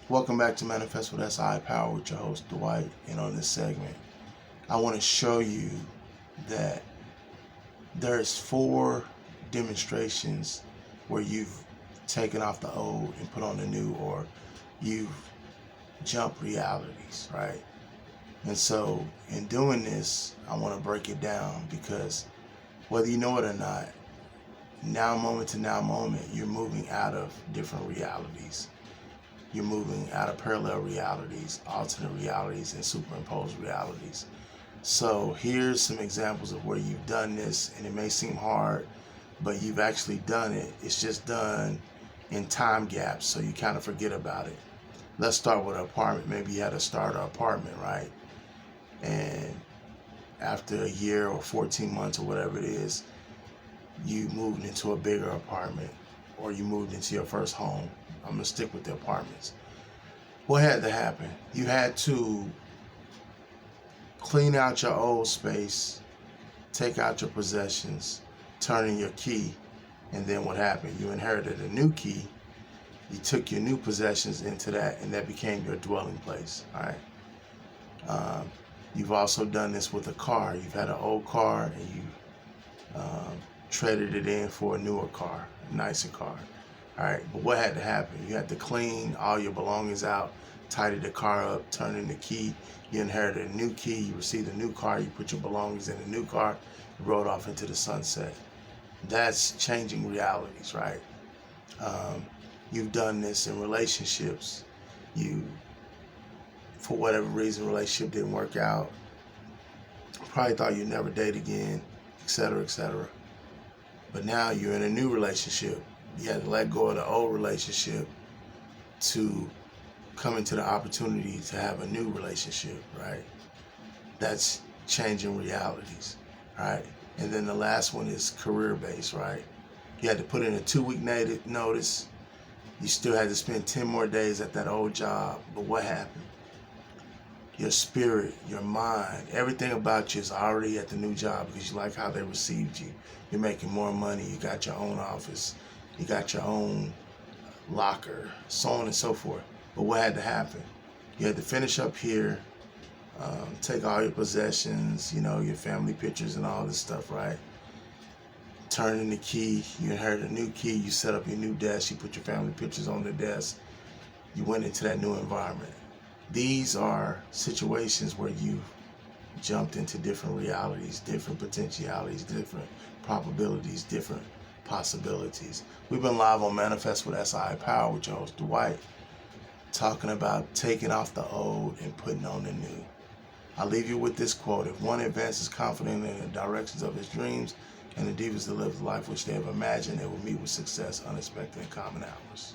Welcome back to Manifest with SI Power with your host Dwight. And on this segment, I want to show you that there's 4 demonstrations where you've taken off the old and put on the new, or you've jumped realities, right? And so in doing this, I want to break it down because whether you know it or not, now moment to now moment, you're moving out of different realities. You're moving out of parallel realities, alternate realities, and superimposed realities. So here's some examples of where you've done this, and it may seem hard, but you've actually done it. It's just done in time gaps, so you kind of forget about it. Let's start with an apartment. Maybe you had a starter apartment, right? And after a year or 14 months or whatever it is, you moved into a bigger apartment, or you moved into your first home. I'm going to stick with the apartments. What had to happen? You had to clean out your old space, take out your possessions, turn in your key, and then what happened? You inherited a new key. You took your new possessions into that, and that became your dwelling place. All right. You've also done this with a car. You've had an old car, and you traded it in for a newer car, a nicer car. All right, but what had to happen? You had to clean all your belongings out, tidy the car up, turn in the key. You inherited a new key. You received a new car. You put your belongings in a new car. You rode off into the sunset. That's changing realities, right? You've done this in relationships. You, for whatever reason, relationship didn't work out. Probably thought you'd never date again, etc., etc. But now you're in a new relationship. You had to let go of the old relationship to come into the opportunity to have a new relationship, right? That's changing realities, right? And then the last one is career-based, right? You had to put in a 2-week notice. You still had to spend 10 more days at that old job. But what happened? Your spirit, your mind, everything about you is already at the new job because you like how they received you. You're making more money. You got your own office. You got your own locker, so on and so forth. But what had to happen? You had to finish up here, take all your possessions, your family pictures and all this stuff, right? Turn in the key. You inherit a new key. You set up your new desk. You put your family pictures on the desk. You went into that new environment. These are situations where you jumped into different realities, different potentialities, different probabilities, different possibilities. We've been live on Manifest with SI Power with your host Dwight, talking about taking off the old and putting on the new. I'll leave you with this quote: if one advances confident in the directions of his dreams and endeavors to live the life which they have imagined, they will meet with success, unexpected, and common hours.